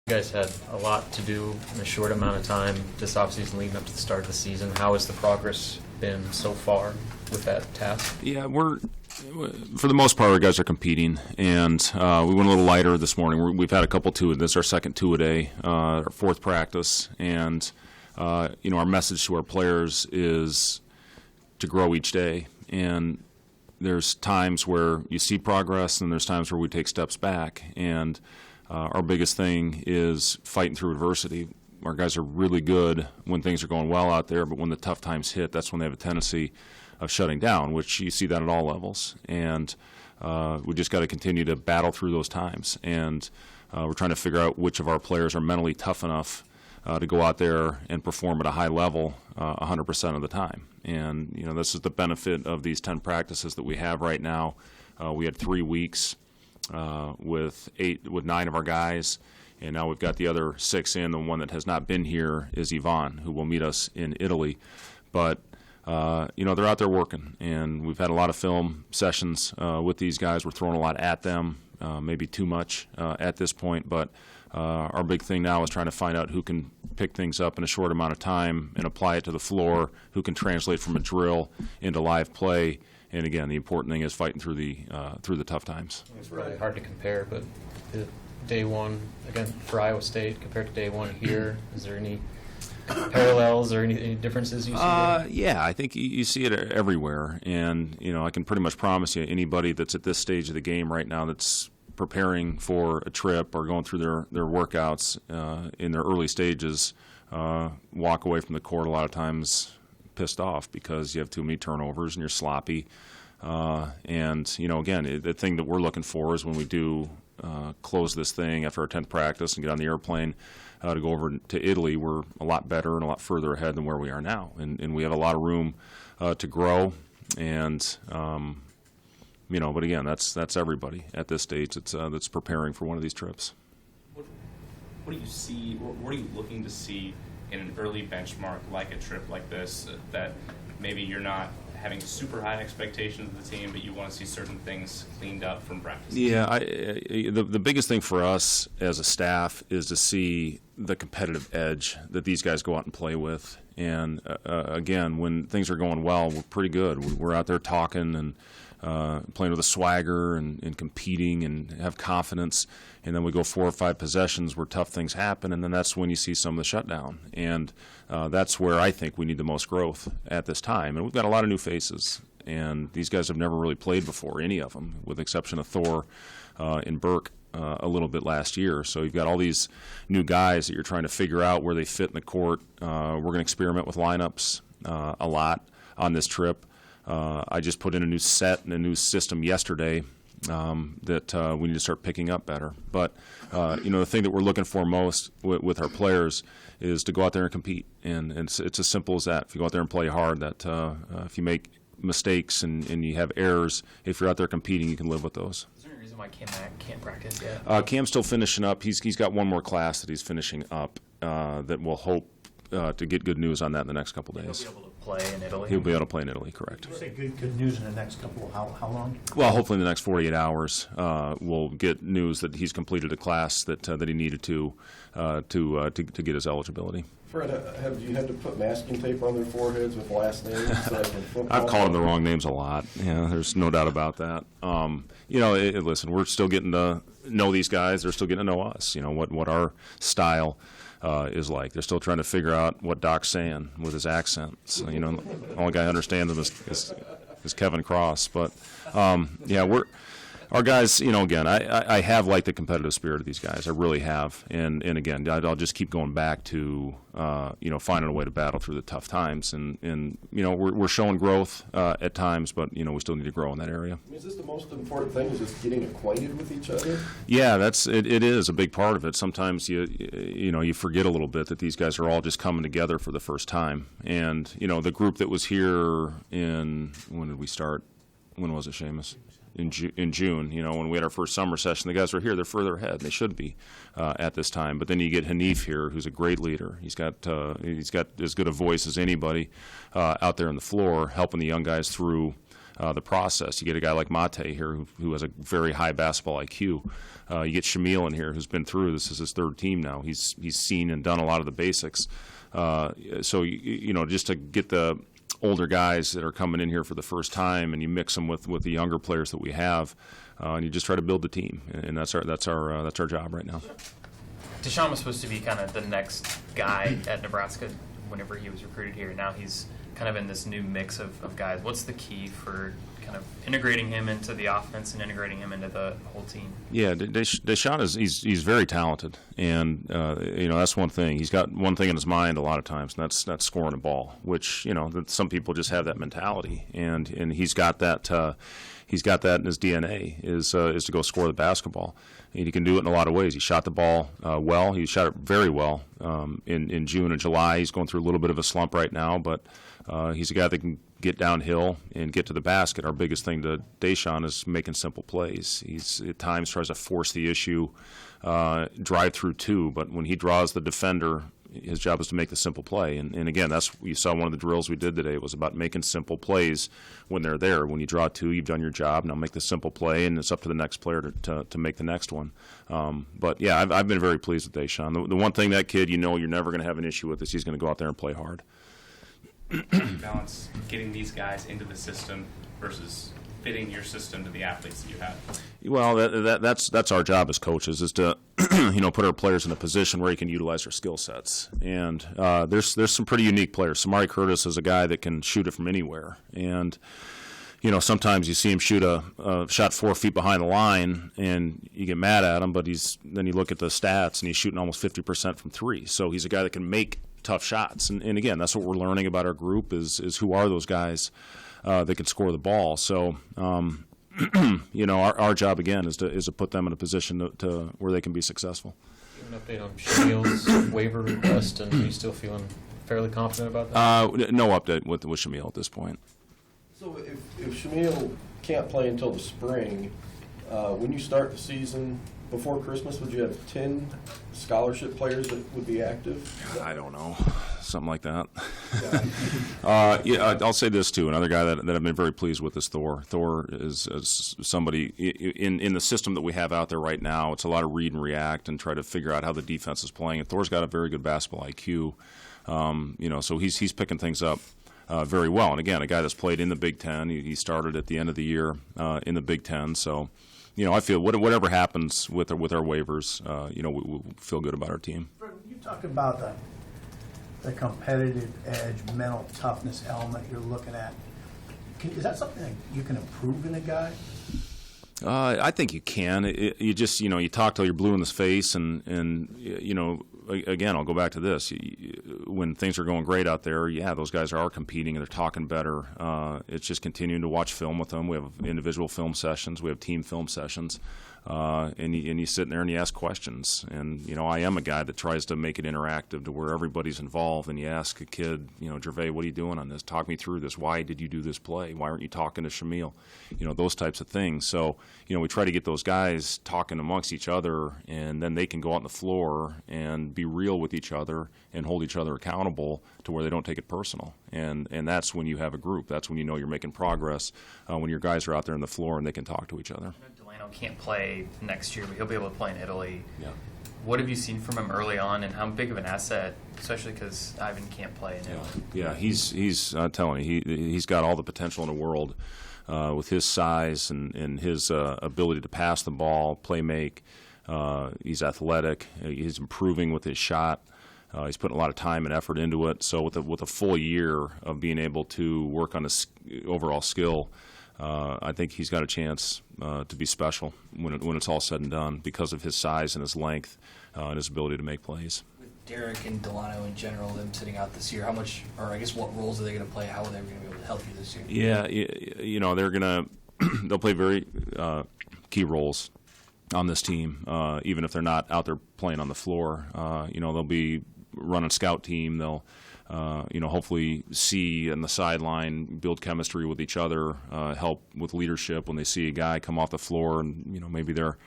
You guys had a lot to do in a short amount of time this offseason leading up to the start of the season. How has the progress been so far with that task? Yeah, for the most part, our guys are competing, and we went a little lighter this morning. We've had a couple this is our second two-a-day, our fourth practice, and our message to our players is to grow each day. And there's times where you see progress, and there's times where we take steps back. And our biggest thing is fighting through adversity. Our guys are really good when things are going well out there, but when the tough times hit, that's when they have a tendency of shutting down, which you see that at all levels. And we just got to continue to battle through those times. And we're trying to figure out which of our players are mentally tough enough to go out there and perform at a high level 100% of the time. And, this is the benefit of these 10 practices that we have right now. We had 3 weeks with 9 of our guys, and now we've got the other 6 in. The one that has not been here is Yvonne, who will meet us in Italy. But they're out there working, and we've had a lot of film sessions with these guys. We're throwing a lot at them, maybe too much at this point, but our big thing now is trying to find out who can pick things up in a short amount of time and apply it to the floor, who can translate from a drill into live play. And again, the important thing is fighting through the tough times. It's really hard to compare, but day one, again, for Iowa State compared to day one here, is there any parallels or any differences you see there? Yeah, I think you see it everywhere. And, I can pretty much promise you anybody that's at this stage of the game right now that's preparing for a trip or going through their workouts in their early stages walk away from the court a lot of times pissed off because you have too many turnovers and you're sloppy. Again, the thing that we're looking for is when we do close this thing after our 10th practice and get on the airplane to go over to Italy, we're a lot better and a lot further ahead than where we are now. And we have a lot of room to grow. And, but again, that's everybody at this stage that's preparing for one of these trips. What do you see, what are you looking to see in an early benchmark like a trip like this that maybe you're not having super high expectations of the team, but you want to see certain things cleaned up from practice? Yeah, the biggest thing for us as a staff is to see the competitive edge that these guys go out and play with. And again, when things are going well, we're pretty good. We're out there talking and playing with a swagger and competing and have confidence. And then we go 4 or 5 possessions where tough things happen, and then that's when you see some of the shutdown. And that's where I think we need the most growth at this time. And we've got a lot of new faces, and these guys have never really played before, any of them, with the exception of Thor and Burke a little bit last year. So you've got all these new guys that you're trying to figure out where they fit in the court. We're going to experiment with lineups a lot on this trip. I just put in a new set and a new system yesterday that we need to start picking up better. But, the thing that we're looking for most with our players is to go out there and compete. And it's as simple as that. If you go out there and play hard, that if you make mistakes and you have errors, if you're out there competing, you can live with those. Is there any reason why Cam can't practice yet? Cam's still finishing up. He's got one more class that he's finishing up that we'll hope to get good news on that in the next couple days. He'll be able to play in Italy? He'll be able to play in Italy, correct. You say good news in the next couple, how long? Well, hopefully in the next 48 hours, we'll get news that he's completed a class that he needed to get his eligibility. Fred, have you had to put masking tape on their foreheads with last names? I've called them the wrong names a lot. Yeah, there's no doubt about that. Listen, we're still getting to know these guys. They're still getting to know us. What our style is like. They're still trying to figure out what Doc's saying with his accent. So, the only guy who understands him is Kevin Cross. But our guys, again, I have liked the competitive spirit of these guys. I really have. And again, I'll just keep going back to, finding a way to battle through the tough times. And we're showing growth at times, but, we still need to grow in that area. Is this the most important thing, is just getting acquainted with each other? Yeah, it is a big part of it. Sometimes you forget a little bit that these guys are all just coming together for the first time. And, the group that was here when did we start? When was it, Seamus? In June, when we had our first summer session, the guys are here. They're further ahead. They should be at this time. But then you get Hanif here, who's a great leader. He's got as good a voice as anybody out there on the floor, helping the young guys through the process. You get a guy like Mate here who has a very high basketball IQ. You get Shamil in here who's been through. This is his third team now. He's seen and done a lot of the basics. So just to get the older guys that are coming in here for the first time, and you mix them with the younger players that we have, and you just try to build the team, and that's our job right now. DeShawn was supposed to be kind of the next guy at Nebraska whenever he was recruited here. Now he's kind of in this new mix of guys. What's the key for kind of integrating him into the offense and integrating him into the whole team? Yeah, DeShawn he's very talented, and that's one thing. He's got one thing in his mind a lot of times, and that's scoring a ball. Which that some people just have that mentality, and he's got that. He's got that in his DNA is to go score the basketball, and he can do it in a lot of ways. He shot the ball well. He shot it very well in June and July. He's going through a little bit of a slump right now, but he's a guy that can get downhill and get to the basket. Our biggest thing to DeShawn is making simple plays. He's at times tries to force the issue, drive through two, but when he draws the defender, his job is to make the simple play. And again, you saw one of the drills we did today was about making simple plays when they're there. When you draw two, you've done your job. Now make the simple play, and it's up to the next player to make the next one. But yeah, I've been very pleased with DeShawn. The one thing that kid you're never going to have an issue with is he's going to go out there and play hard. Balance getting these guys into the system versus fitting your system to the athletes that you have. Well, that's our job as coaches, is to put our players in a position where he can utilize their skill sets. And there's some pretty unique players. Samari Curtis is a guy that can shoot it from anywhere, and sometimes you see him shoot a shot 4 feet behind the line, and you get mad at him. But then you look at the stats, and he's shooting almost 50% from three. So he's a guy that can make tough shots. And again, that's what we're learning about our group is who are those guys that can score the ball. So our job again is to put them in a position to where they can be successful. An update on Shamil's waiver request, and are you still feeling fairly confident about that? No update with Shamil at this point. So if Shamil can't play until the spring, when you start the season before Christmas, would you have 10 scholarship players that would be active? I don't know, something like that. I'll say this too. Another guy that I've been very pleased with is Thor. Thor is somebody in the system that we have out there right now. It's a lot of read and react and try to figure out how the defense is playing. And Thor's got a very good basketball IQ. So he's picking things up very well. And again, a guy that's played in the Big Ten. He started at the end of the year in the Big Ten. So. I feel whatever happens with our waivers, we feel good about our team. You talk about the competitive edge, mental toughness element you're looking at. Is that something that you can improve in a guy? I think you can. You just, you talk till you're blue in the face, and again, I'll go back to this. When things are going great out there, yeah, those guys are competing and they're talking better. It's just continuing to watch film with them. We have individual film sessions. We have team film sessions. And you sit in there and you ask questions. And, I am a guy that tries to make it interactive to where everybody's involved. And you ask a kid, Gervais, what are you doing on this? Talk me through this. Why did you do this play? Why aren't you talking to Shamil? Those types of things. So, we try to get those guys talking amongst each other, and then they can go out on the floor and be real with each other and hold each other accountable to where they don't take it personal. And that's when you have a group. That's when you're making progress, when your guys are out there on the floor and they can talk to each other. Delano can't play next year, but he'll be able to play in Italy. Yeah. What have you seen from him early on, and how big of an asset, especially because Ivan can't play in Italy? Yeah, he's I'm telling you, he's got all the potential in the world with his size and his ability to pass the ball, play make. He's athletic. He's improving with his shot. He's putting a lot of time and effort into it. So with a full year of being able to work on his overall skill, I think he's got a chance to be special when it's all said and done because of his size and his length and his ability to make plays. With Derek and Delano in general, them sitting out this year, how much, or I guess what roles are they going to play? How are they going to be able to help you this year? Yeah, they're going to they'll play very key roles on this team, even if they're not out there playing on the floor. They'll be running scout team. They'll hopefully see in the sideline, build chemistry with each other, help with leadership when they see a guy come off the floor and, maybe they're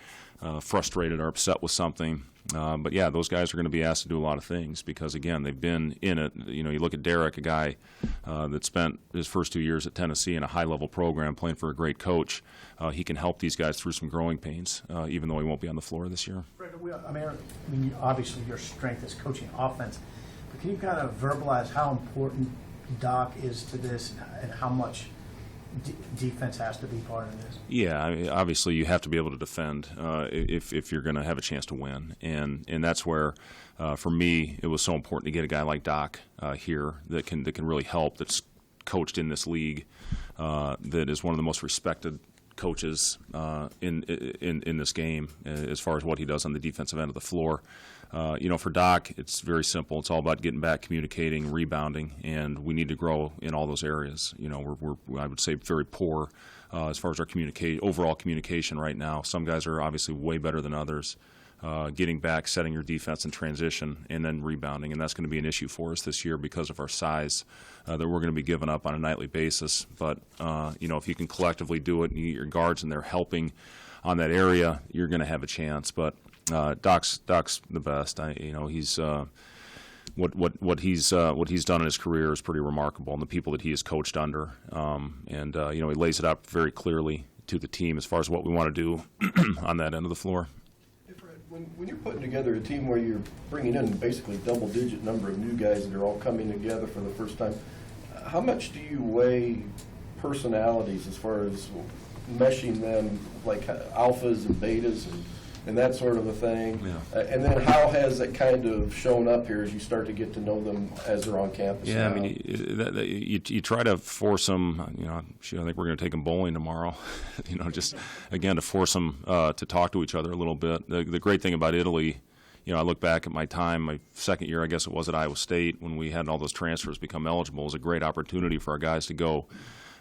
frustrated or upset with something. But yeah, those guys are going to be asked to do a lot of things because, again, they've been in it. You look at Derek, a guy that spent his first 2 years at Tennessee in a high-level program playing for a great coach. He can help these guys through some growing pains, even though he won't be on the floor this year. I mean, obviously your strength is coaching offense, but can you kind of verbalize how important Doc is to this and how much defense has to be part of this? Yeah, I mean, obviously you have to be able to defend if you're going to have a chance to win, and that's where, for me, it was so important to get a guy like Doc here that can really help. That's coached in this league, that is one of the most respected coaches in this game as far as what he does on the defensive end of the floor. For Doc, it's very simple. It's all about getting back, communicating, rebounding, and we need to grow in all those areas. We're I would say very poor as far as our overall communication right now. Some guys are obviously way better than others. Getting back, setting your defense in transition, and then rebounding, and that's going to be an issue for us this year because of our size that we're going to be giving up on a nightly basis. But if you can collectively do it and you get your guards and they're helping on that area, you're going to have a chance. But Doc's the best. He's what he's done in his career is pretty remarkable, and the people that he has coached under, he lays it out very clearly to the team as far as what we want to do on that end of the floor. When you're putting together a team where you're bringing in basically double-digit number of new guys that are all coming together for the first time, how much do you weigh personalities as far as meshing them, like alphas and betas and that sort of a thing? Yeah. And then how has it kind of shown up here as you start to get to know them as they're on campus? Yeah, now? I mean, you try to force them. I think we're going to take them bowling tomorrow. Just again to force them to talk to each other a little bit. The great thing about Italy, I look back at my time, my second year, I guess it was at Iowa State, when we had all those transfers become eligible. It was a great opportunity for our guys to go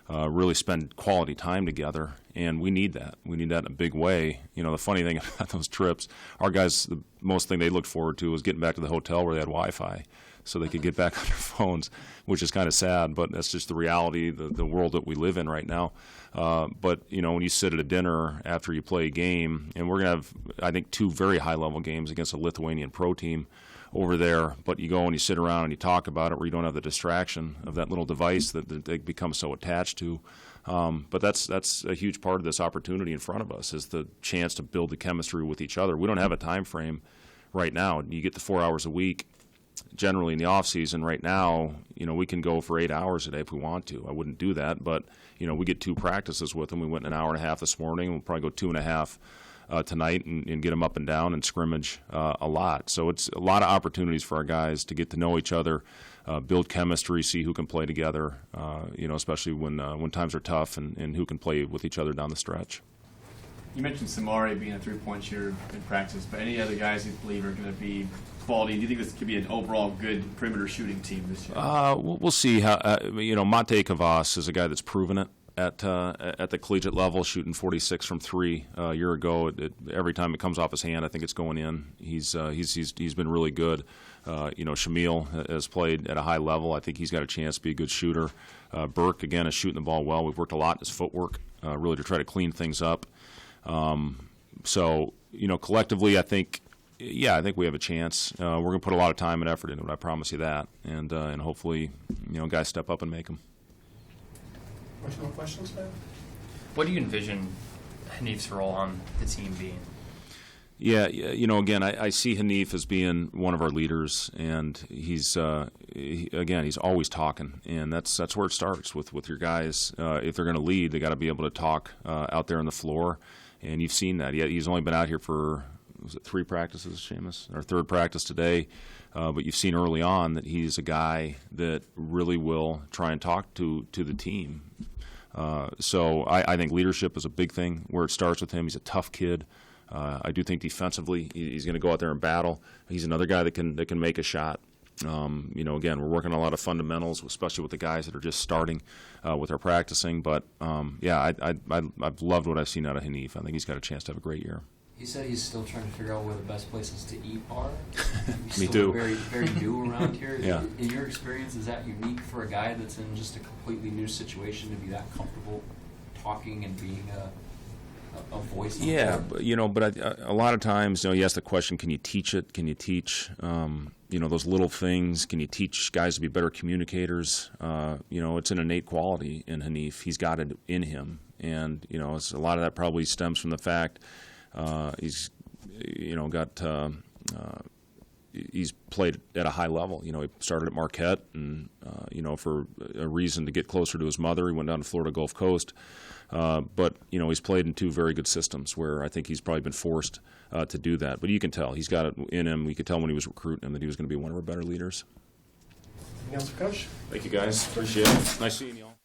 really spend quality time together, and we need that. We need that in a big way. The funny thing about those trips, our guys, the most thing they looked forward to was getting back to the hotel where they had Wi-Fi so they could get back on their phones, which is kind of sad, but that's just the reality, the world that we live in right now. But, when you sit at a dinner after you play a game, and we're going to have, I think, 2 very high-level games against a Lithuanian pro team over there, but you go and you sit around and you talk about it where you don't have the distraction of that little device that they become so attached to. But that's a huge part of this opportunity in front of us, is the chance to build the chemistry with each other. We don't have a time frame right now. You get the 4 hours a week. Generally in the off season right now, we can go for 8 hours a day if we want to. I wouldn't do that, but we get 2 practices with them. We went an hour and a half this morning. We'll probably go 2.5 tonight and get them up and down and scrimmage a lot. So it's a lot of opportunities for our guys to get to know each other, build chemistry, see who can play together, especially when times are tough, and who can play with each other down the stretch. You mentioned Samari being a three-point shooter in practice, but any other guys you believe are going to be quality? Do you think this could be an overall good perimeter shooting team this year? We'll see. Mate Kavas is a guy that's proven it at the collegiate level, shooting 46 from 3 a year ago. Every time it comes off his hand, I think it's going in. He's been really good. Shamil has played at a high level. I think he's got a chance to be a good shooter. Burke, again, is shooting the ball well. We've worked a lot in his footwork, really to try to clean things up. Collectively, I think we have a chance. We're going to put a lot of time and effort into it, I promise you that. And hopefully, guys step up and make them. More questions, man? What do you envision Hanif's role on the team being? Yeah, again, I see Hanif as being one of our leaders, and he's always talking, and that's where it starts with your guys. If they're going to lead, they got to be able to talk out there on the floor, and you've seen that. He's only been out here for 3 practices, Seamus, our 3rd practice today, but you've seen early on that he's a guy that really will try and talk to the team. So I think leadership is a big thing where it starts with him. He's a tough kid. I do think defensively he's going to go out there and battle. He's another guy that can make a shot. Again, we're working on a lot of fundamentals, especially with the guys that are just starting with our practicing. But I've loved what I've seen out of Hanif. I think he's got a chance to have a great year. He said he's still trying to figure out where the best places to eat are. He's Me still too. Very, very new around here. Yeah. In your experience, is that unique for a guy that's in just a completely new situation to be that comfortable talking and being a voice? on the Yeah, board? but a lot of times, you ask the question, can you teach it? Can you teach, those little things? Can you teach guys to be better communicators? It's an innate quality in Hanif. He's got it in him. And, a lot of that probably stems from the fact he's played at a high level. He started at Marquette, and for a reason to get closer to his mother, he went down to Florida Gulf Coast. But he's played in two very good systems where I think he's probably been forced to do that. But you can tell he's got it in him. We could tell when he was recruiting him that he was going to be one of our better leaders. Anything else, Coach? Thank you, guys. Appreciate it. Nice seeing you all.